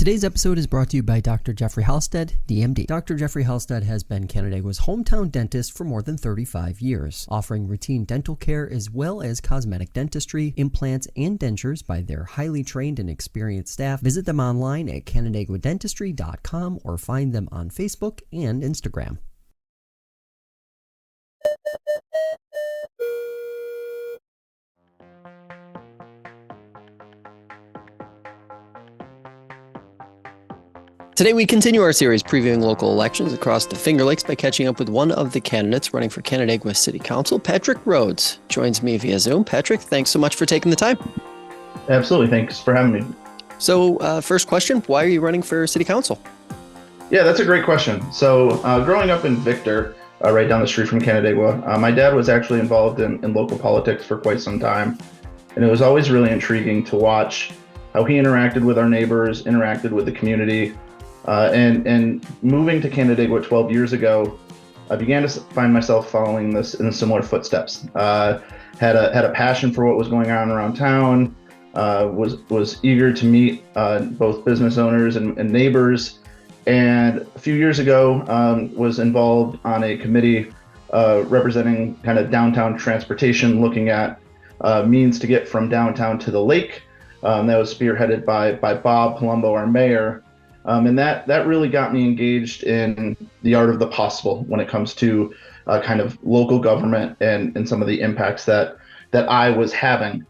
Today's episode is brought to you by Dr. Jeffrey Halstead, DMD. Dr. Jeffrey Halstead has been Canandaigua's hometown dentist for more than 35 years, offering routine dental care as well as cosmetic dentistry, implants, and dentures by their highly trained and experienced staff. Visit them online at canandaiguadentistry.com or find them on Facebook and Instagram. Today we continue our series previewing local elections across the Finger Lakes by catching up with one of the candidates running for Canandaigua City Council. Patrick Rhodes joins me via Zoom. Patrick, thanks so much for taking the time. Absolutely. Thanks for having me. So first question, why are you running for City Council? Yeah, that's a great question. So growing up in Victor, right down the street from Canandaigua, my dad was actually involved in local politics for quite some time. And it was always really intriguing to watch how he interacted with our neighbors, interacted with the community. And moving to Canandaigua 12 years ago, I began to find myself following this in similar footsteps. Had a passion for what was going on around town. Was eager to meet both business owners and neighbors. And a few years ago, was involved on a committee representing kind of downtown transportation, looking at means to get from downtown to the lake. That was spearheaded by Bob Palumbo, our mayor. And that really got me engaged in the art of the possible when it comes to kind of local government and some of the impacts that I was having.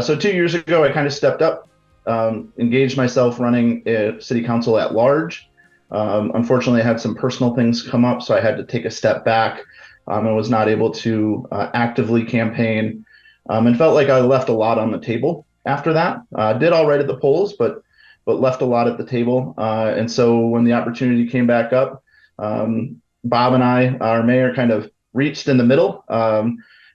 So 2 years ago, I kind of stepped up, engaged myself running a city council at large. Unfortunately, I had some personal things come up, so I had to take a step back and was not able to actively campaign and felt like I left a lot on the table after that. Did all right at the polls, but left a lot at the table. And so when the opportunity came back up, Bob and I, our mayor, kind of reached in the middle.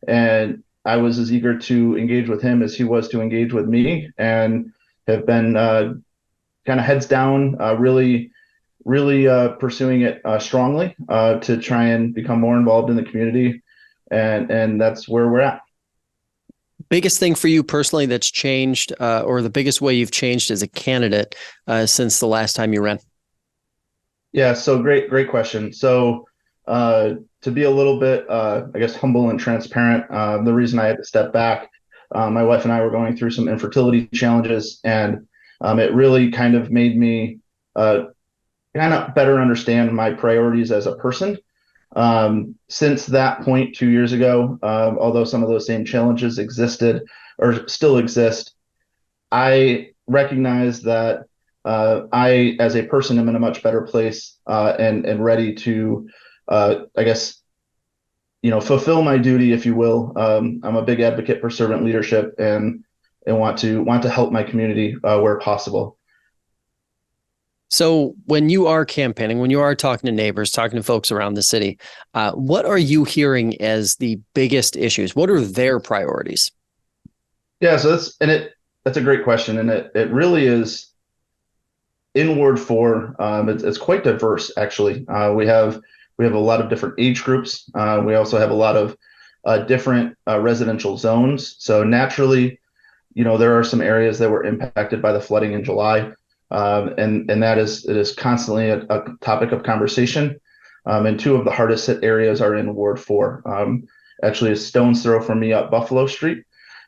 And I was as eager to engage with him as he was to engage with me, and have been kind of heads down, really pursuing it strongly to try and become more involved in the community. And that's where we're at. Biggest thing for you personally that's changed, or the biggest way you've changed as a candidate since the last time you ran? Yeah, so great question. So to be a little bit, I guess, humble and transparent, the reason I had to step back, my wife and I were going through some infertility challenges, and it really kind of made me kind of better understand my priorities as a person. Since that point 2 years ago, although some of those same challenges existed or still exist, I recognize that I, as a person, am in a much better place and ready to, I guess, fulfill my duty, if you will. I'm a big advocate for servant leadership and want to help my community where possible. So when you are campaigning, when you are talking to neighbors, talking to folks around the city, what are you hearing as the biggest issues? What are their priorities? Yeah, so that's a great question. And it really is in Ward 4. It's quite diverse, actually. We have a lot of different age groups. We also have a lot of different residential zones. So naturally, there are some areas that were impacted by the flooding in July. And it is constantly a topic of conversation. And two of the hardest hit areas are in Ward 4. Actually, a stone's throw from me up Buffalo Street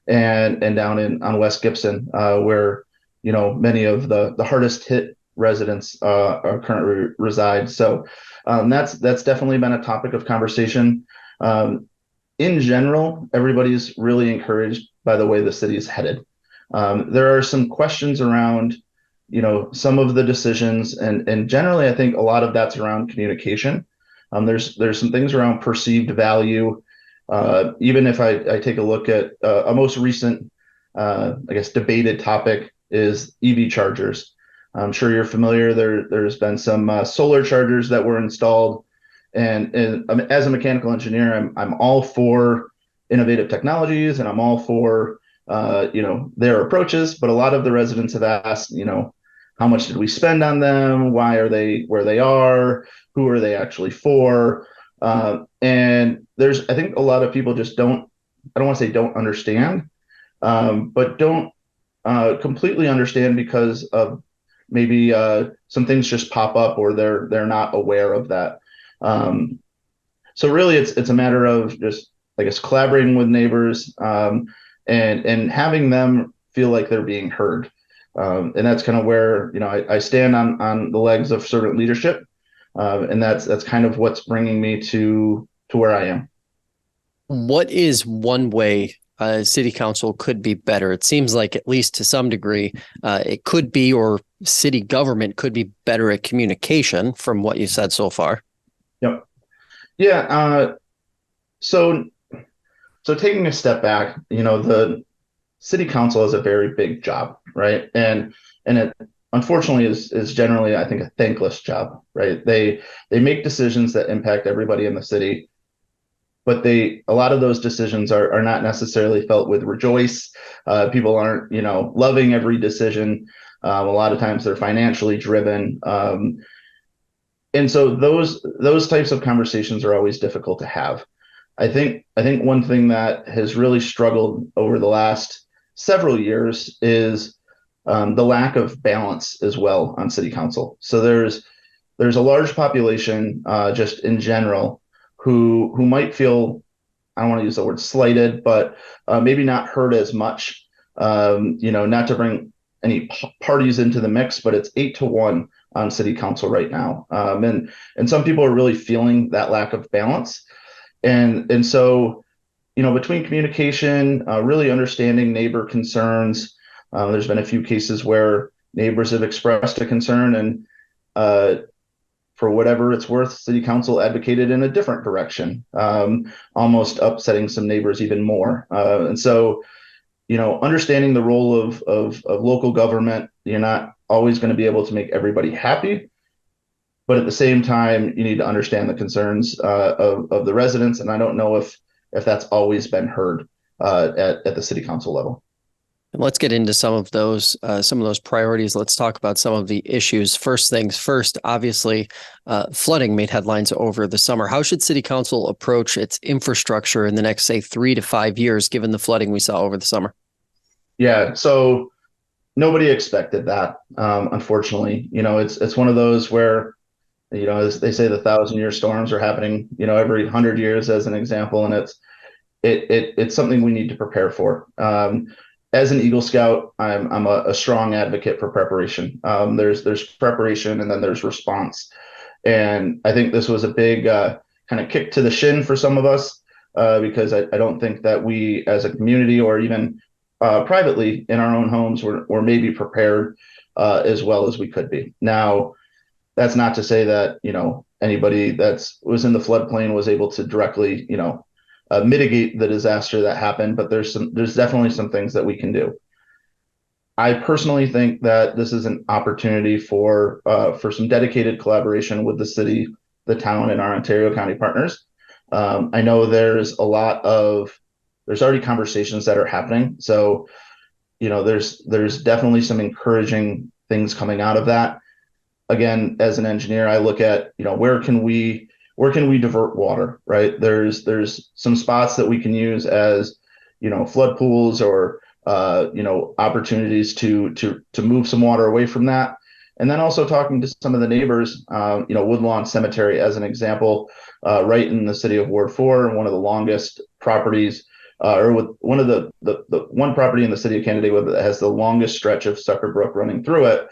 and down on West Gibson, where many of the hardest hit residents are currently reside. So that's definitely been a topic of conversation. In general, everybody's really encouraged by the way the city is headed. There are some questions around some of the decisions, and generally, I think a lot of that's around communication. There's some things around perceived value. Even if I take a look at a most recent, I guess, debated topic is EV chargers. I'm sure you're familiar. There's been some solar chargers that were installed, and as a mechanical engineer, I'm all for innovative technologies, and I'm all for their approaches. But a lot of the residents have asked, how much did we spend on them? Why are they where they are? Who are they actually for? And I think a lot of people just I don't want to say don't understand, but don't completely understand because of maybe some things just pop up, or they're not aware of that. Um, so really, it's a matter of just, I guess, collaborating with neighbors, and having them feel like they're being heard. And that's kind of where, I stand on the legs of servant leadership, and that's kind of what's bringing me to where I am. What is one way city council could be better? It seems like, at least to some degree, it could be, or city government could be better at communication from what you said so far. Yep. Yeah. So so taking a step back, the city council is a very big job, right? And it unfortunately is generally, I think, a thankless job, right? They make decisions that impact everybody in the city, but a lot of those decisions are not necessarily felt with rejoice. People aren't, loving every decision. A lot of times they're financially driven. And so those types of conversations are always difficult to have. I think one thing that has really struggled over the last several years is the lack of balance as well on city council. So there's a large population, just in general, who might feel, I don't want to use the word slighted, but maybe not heard as much. Not to bring any parties into the mix, but it's 8-1 on city council right now, and some people are really feeling that lack of balance, and so, between communication, really understanding neighbor concerns. There's been a few cases where neighbors have expressed a concern, and for whatever it's worth, city council advocated in a different direction, almost upsetting some neighbors even more. And so, understanding the role of local government, you're not always going to be able to make everybody happy, but at the same time, you need to understand the concerns of the residents. And I don't know if that's always been heard at the city council level. And let's get into some of those priorities. Let's talk about some of the issues. First things first, obviously, flooding made headlines over the summer. How should city council approach its infrastructure in the next, say, 3 to 5 years, given the flooding we saw over the summer? Yeah, so nobody expected that. Unfortunately, it's one of those where, as they say, the 1,000-year storms are happening, every 100 years, as an example, and it's something we need to prepare for. As an Eagle Scout, I'm a strong advocate for preparation. There's preparation, and then there's response, and I think this was a big kind of kick to the shin for some of us, because I don't think that we, as a community, or even privately in our own homes, were maybe prepared as well as we could be. Now, that's not to say that anybody that was in the floodplain was able to directly mitigate the disaster that happened, but there's definitely some things that we can do. I personally think that this is an opportunity for some dedicated collaboration with the city, the town, and our Ontario County partners. I know there's already conversations that are happening, so there's definitely some encouraging things coming out of that. Again, as an engineer, I look at where can we divert water, right? There's some spots that we can use as flood pools, or opportunities to move some water away from that. And then also talking to some of the neighbors, Woodlawn Cemetery, as an example, right in the city of Ward 4, one of the longest properties, or with one of the one property in the city of Canandaigua that has the longest stretch of Sucker Brook running through it.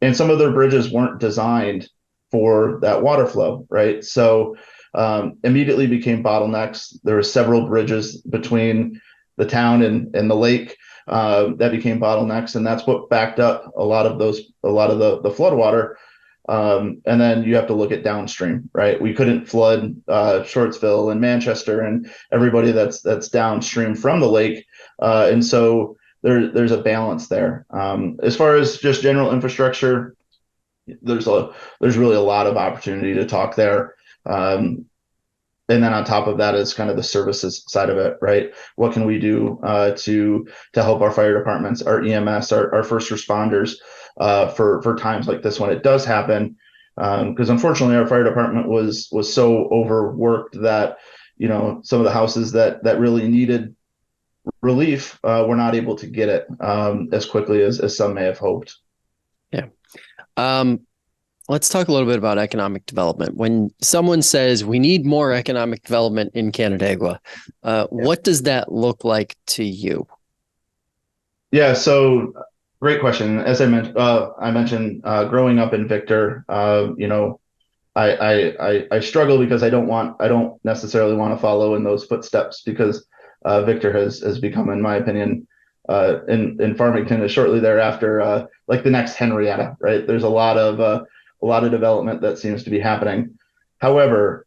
And some of their bridges weren't designed for that water flow, right? So immediately became bottlenecks. There were several bridges between the town and the lake that became bottlenecks, and that's what backed up a lot of the flood water. And then you have to look at downstream, right? We couldn't flood Shortsville and Manchester and everybody that's downstream from the lake, and so there's a balance there. As far as just general infrastructure, there's really a lot of opportunity to talk there. And then on top of that is kind of the services side of it, right? What can we do to help our fire departments, our EMS, our first responders for times like this when it does happen? Because unfortunately, our fire department was so overworked that some of the houses that really needed relief were not able to get it as quickly as some may have hoped. Yeah. Um, let's talk a little bit about economic development. When someone says we need more economic development in Canandaigua, what does that look like to you? Yeah, so great question. As I mentioned growing up in Victor, I struggle because I don't necessarily want to follow in those footsteps because Victor has become, in my opinion, in Farmington is shortly thereafter like the next Henrietta, right? There's a lot of development that seems to be happening. However,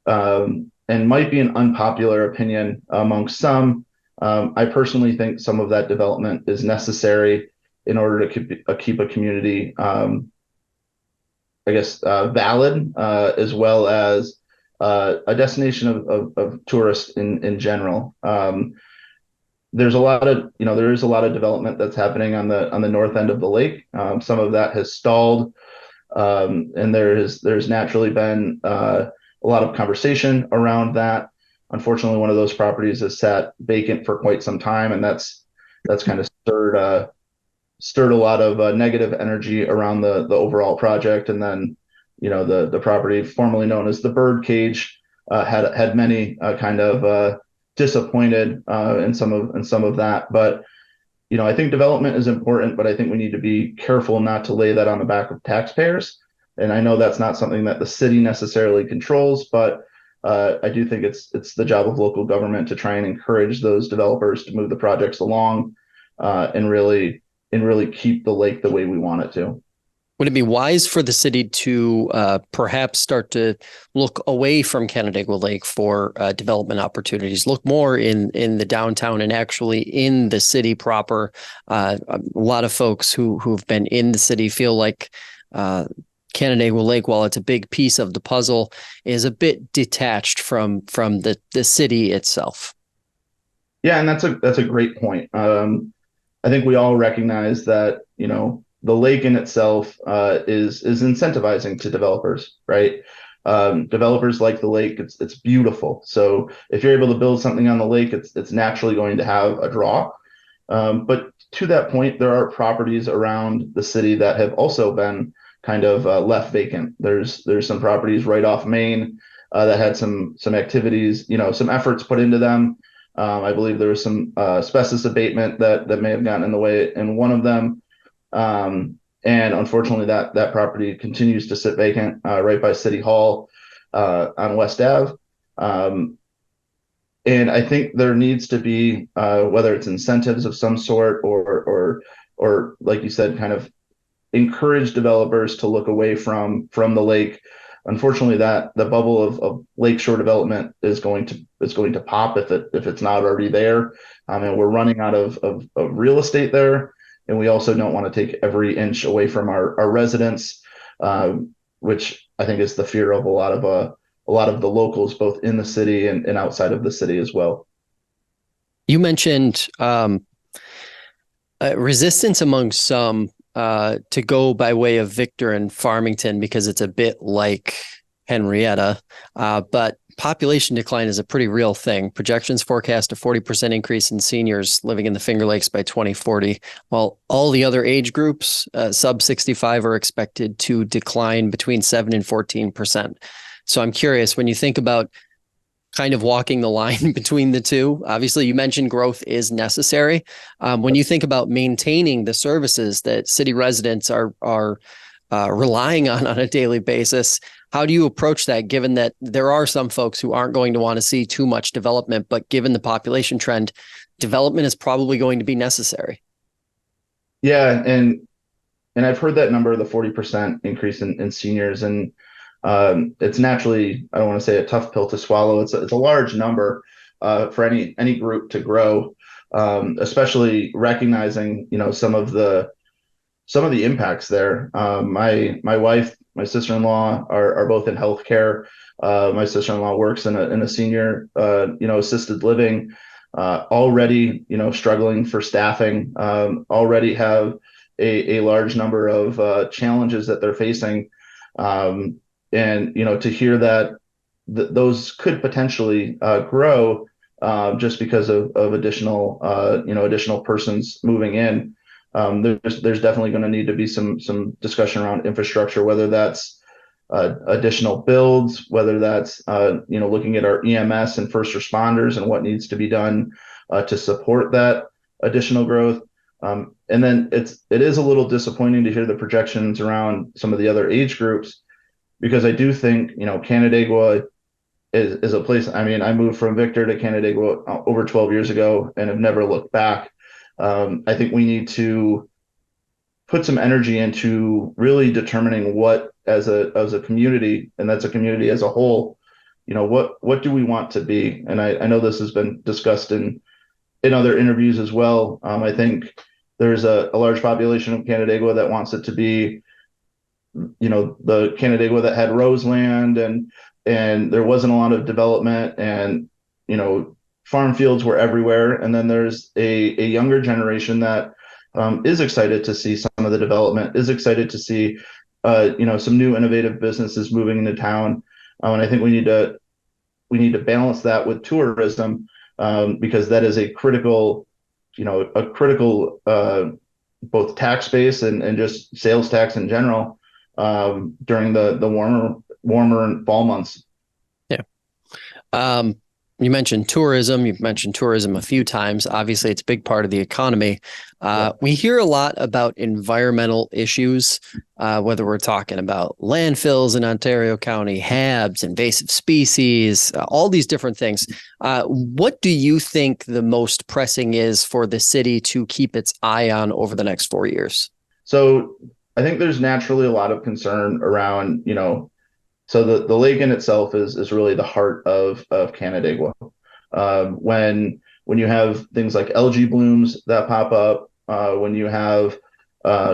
and might be an unpopular opinion among some. I personally think some of that development is necessary in order to keep a community, valid, as well as a destination of tourists in general. There's a lot of, there is a lot of development that's happening on the north end of the lake. Some of that has stalled, and there's naturally been a lot of conversation around that. Unfortunately, one of those properties has sat vacant for quite some time, and that's kind of stirred a lot of negative energy around the overall project. And then, the property formerly known as the Bird Cage had many kind of disappointed in some of that. But I think development is important, but I think we need to be careful not to lay that on the back of taxpayers. And I know that's not something that the city necessarily controls, but I do think it's the job of local government to try and encourage those developers to move the projects along and really keep the lake the way we want it to. Would it be wise for the city to perhaps start to look away from Canandaigua Lake for development opportunities, look more in the downtown and actually in the city proper? A lot of folks who've been in the city feel like Canandaigua Lake, while it's a big piece of the puzzle, is a bit detached from the city itself. Yeah, and that's a great point. I think we all recognize that, the lake in itself is incentivizing to developers, right? Developers like the lake; it's beautiful. So if you're able to build something on the lake, it's naturally going to have a draw. But to that point, there are properties around the city that have also been kind of left vacant. There's some properties right off Main that had some activities, some efforts put into them. I believe there was some asbestos abatement that may have gotten in the way in one of them. And unfortunately, that property continues to sit vacant right by City Hall on West Ave. And I think there needs to be whether it's incentives of some sort or like you said, kind of encourage developers to look away from the lake. Unfortunately, that the bubble of lakeshore development is going to pop if it's not already there. And we're running out of real estate there, and we also don't want to take every inch away from our residents, which I think is the fear of a lot of the locals, both in the city and outside of the city as well. You mentioned resistance among some to go by way of Victor and Farmington because it's a bit like Henrietta, but population decline is a pretty real thing. Projections forecast a 40% increase in seniors living in the Finger Lakes by 2040, while all the other age groups, sub 65, are expected to decline between 7 and 14%. So I'm curious, when you think about kind of walking the line between the two, obviously you mentioned growth is necessary. When you think about maintaining the services that city residents are relying on a daily basis, how do you approach that, given that there are some folks who aren't going to want to see too much development, but given the population trend, development is probably going to be necessary? Yeah, and I've heard that number, the 40% increase in seniors, and it's naturally, I don't want to say a tough pill to swallow. It's a large number for any group to grow, especially recognizing some of the impacts there. My wife, my sister-in-law are both in healthcare. My sister-in-law works in a senior assisted living. Already struggling for staffing. Already have a large number of challenges that they're facing. And to hear that those could potentially grow just because of additional additional persons moving in. There's definitely going to need to be some discussion around infrastructure, whether that's additional builds, whether that's looking at our EMS and first responders and what needs to be done to support that additional growth. And then it is a little disappointing to hear the projections around some of the other age groups, because I do think Canandaigua is a place. I mean, I moved from Victor to Canandaigua over 12 years ago and have never looked back. I think we need to put some energy into really determining what, as a community, and that's a community as a whole, what do we want to be? And I know this has been discussed in other interviews as well. I think there's a large population of Canandaigua that wants it to be, the Canandaigua that had Roseland and there wasn't a lot of development, and farm fields were everywhere. And then there's a younger generation that is excited to see some of the development, is excited to see some new innovative businesses moving into town. And I think we need to balance that with tourism, because that is a critical both tax base and just sales tax in general during the warmer fall months. Yeah. You mentioned tourism. You've mentioned tourism a few times. Obviously, it's a big part of the economy. We hear a lot about environmental issues, whether we're talking about landfills in Ontario County, HABs, invasive species, all these different things. What do you think the most pressing is for the city to keep its eye on over the next 4 years? So I think there's naturally a lot of concern around, so the lake in itself is really the heart of Canandaigua. When you have things like algae blooms that pop up, when you have,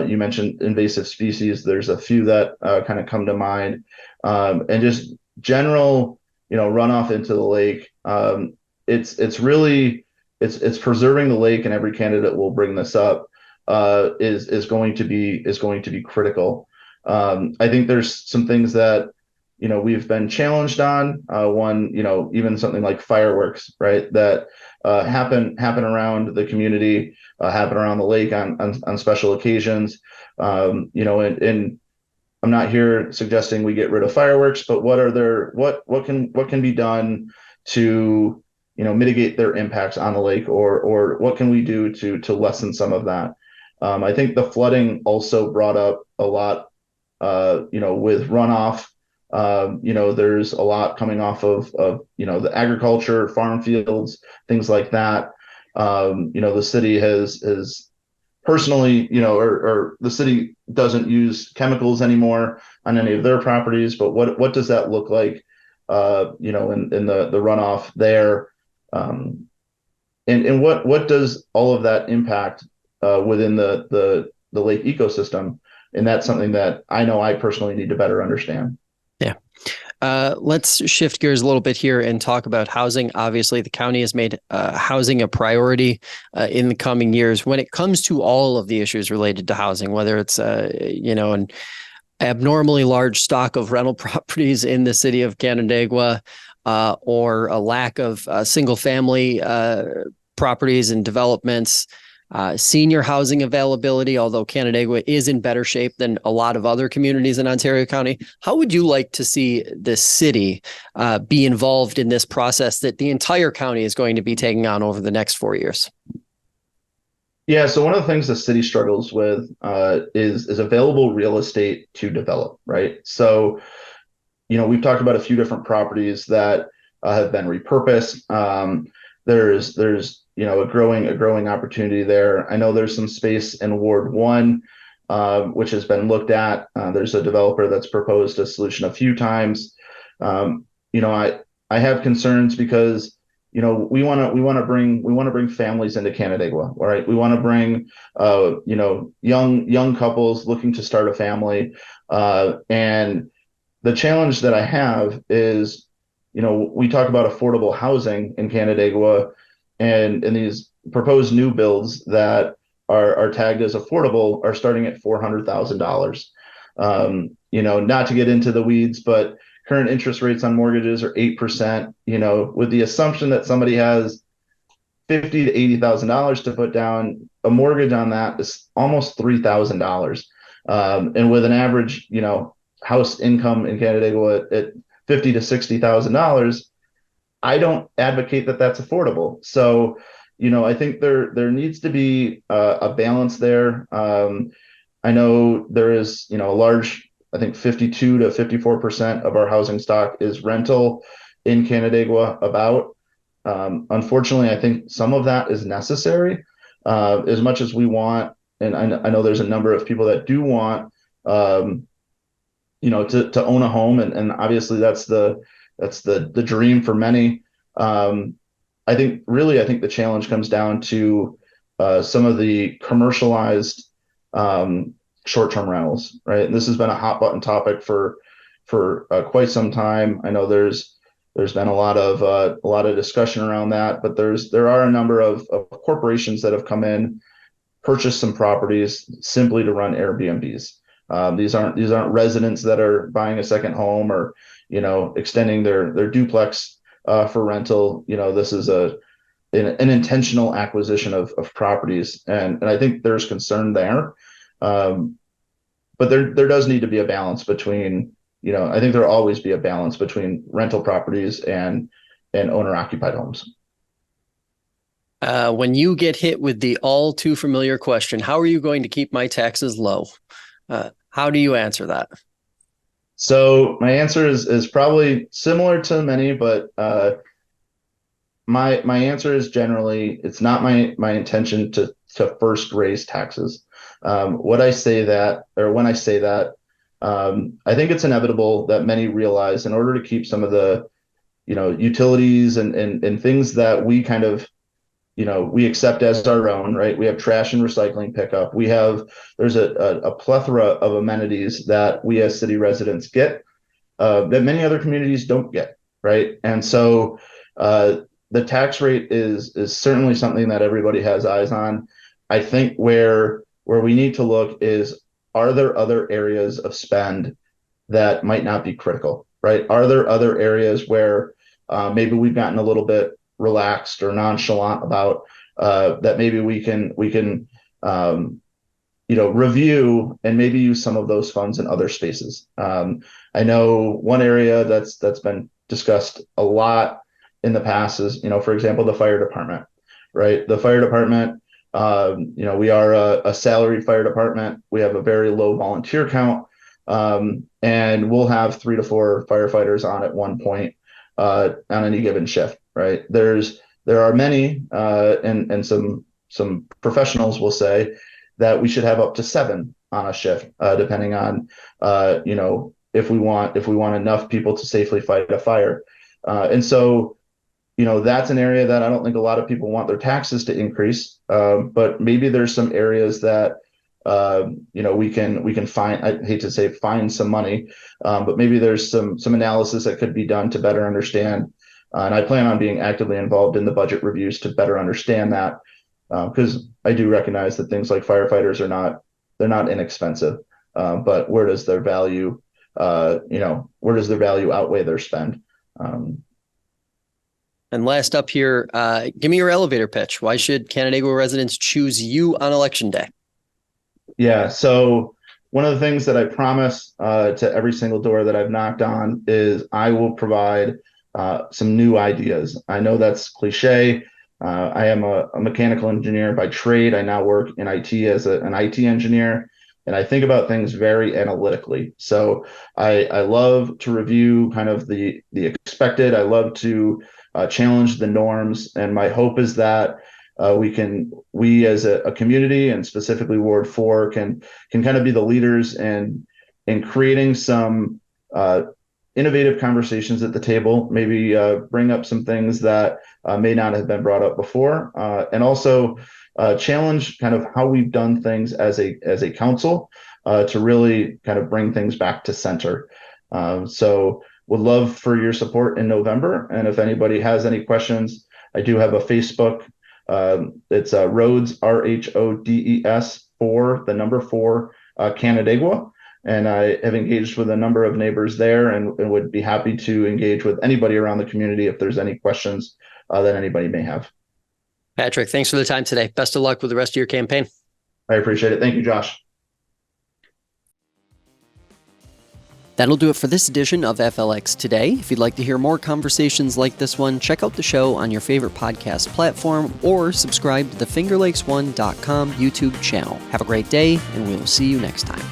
you mentioned invasive species, there's a few that kind of come to mind, and just general, runoff into the lake. It's really preserving the lake, and every candidate will bring this up, is going to be critical. I think there's some things that we've been challenged on. One, even something like fireworks, right? That happen around the community, happen around the lake on special occasions. And I'm not here suggesting we get rid of fireworks, but what can be done to mitigate their impacts on the lake, or what can we do to lessen some of that? I think the flooding also brought up a lot, with runoff. There's a lot coming off of the agriculture, farm fields, things like that. The city has personally, or the city doesn't use chemicals anymore on any of their properties, but what does that look like, in the runoff there? And what does all of that impact within the lake ecosystem? And that's something that I know I personally need to better understand. Yeah. Let's shift gears a little bit here and talk about housing. Obviously, the county has made housing a priority in the coming years when it comes to all of the issues related to housing, whether it's, an abnormally large stock of rental properties in the city of Canandaigua, or a lack of single family properties and developments. Senior housing availability, although Canandaigua is in better shape than a lot of other communities in Ontario County. How would you like to see the city be involved in this process that the entire county is going to be taking on over the next 4 years? Yeah, so one of the things the city struggles with is available real estate to develop, right? So, we've talked about a few different properties that have been repurposed. There's a growing opportunity there. I know there's some space in Ward 1, which has been looked at. There's a developer that's proposed a solution a few times. I have concerns because we want to bring families into Canandaigua, right? We want to bring young couples looking to start a family, and the challenge that I have is, we talk about affordable housing in Canandaigua, and these proposed new builds that are tagged as affordable are starting at $400,000. Not to get into the weeds, but current interest rates on mortgages are 8%. With the assumption that somebody has $50,000 to $80,000 to put down, a mortgage on that is almost $3,000. And with an average, house income in Canandaigua at $50,000 to $60,000, I don't advocate that that's affordable. So, I think there needs to be a balance there. I know there is, a large, I think 52 to 54% of our housing stock is rental in Canandaigua about. Unfortunately, I think some of that is necessary as much as we want. And I know there's a number of people that do want, to own a home. And obviously that's the dream for many. I think the challenge comes down to some of the commercialized short-term rentals, right? And this has been a hot button topic for quite some time. I know there's been a lot of discussion around that, but there are a number of corporations that have come in, purchased some properties simply to run Airbnbs. These aren't residents that are buying a second home or extending their duplex for rental. This is an intentional acquisition of properties, and I think there's concern there. But there does need to be a balance between, I think there'll always be a balance between rental properties and owner occupied homes. When you get hit with the all too familiar question, how are you going to keep my taxes low? How do you answer that? So my answer is probably similar to many, but my answer is generally it's not my intention to first raise taxes. When I say that, I think it's inevitable that many realize in order to keep some of the, utilities and things that we kind of, we accept as our own, right? We have trash and recycling pickup. There's a plethora of amenities that we as city residents get that many other communities don't get, right? And so the tax rate is certainly something that everybody has eyes on. I think where we need to look is, are there other areas of spend that might not be critical, right? Are there other areas where maybe we've gotten a little bit relaxed or nonchalant about that maybe we can review and maybe use some of those funds in other spaces. I know one area that's been discussed a lot in the past is, for example, the fire department, right? The fire department, we are a salaried fire department. We have a very low volunteer count, and we'll have 3 to 4 firefighters on at one point on any given shift, right? There are many, and some professionals will say that we should have up to 7 on a shift, depending on, if we want enough people to safely fight a fire. And so, that's an area that I don't think a lot of people want their taxes to increase. But maybe there's some areas that, we can find, I hate to say find some money, but maybe there's some analysis that could be done to better understand. And I plan on being actively involved in the budget reviews to better understand that, because I do recognize that things like firefighters they're not inexpensive. But where does their value outweigh their spend? And last up here, give me your elevator pitch. Why should Canandaigua residents choose you on election day? Yeah, so one of the things that I promise to every single door that I've knocked on is I will provide some new ideas. I know that's cliche. I am a mechanical engineer by trade. I now work in IT as an IT engineer, and I think about things very analytically. So I love to review kind of the expected. I love to challenge the norms, and my hope is that we as a community, and specifically Ward 4, can kind of be the leaders in creating some innovative conversations at the table, maybe bring up some things that may not have been brought up before, and also challenge kind of how we've done things as a council to really kind of bring things back to center. So would love for your support in November. And if anybody has any questions, I do have a Facebook. It's Rhodes, RHODES 4 Canandaigua. And I have engaged with a number of neighbors there, and would be happy to engage with anybody around the community if there's any questions that anybody may have. Patrick, thanks for the time today. Best of luck with the rest of your campaign. I appreciate it. Thank you, Josh. That'll do it for this edition of FLX Today. If you'd like to hear more conversations like this one, check out the show on your favorite podcast platform or subscribe to the FingerLakes1.com YouTube channel. Have a great day, and we'll see you next time.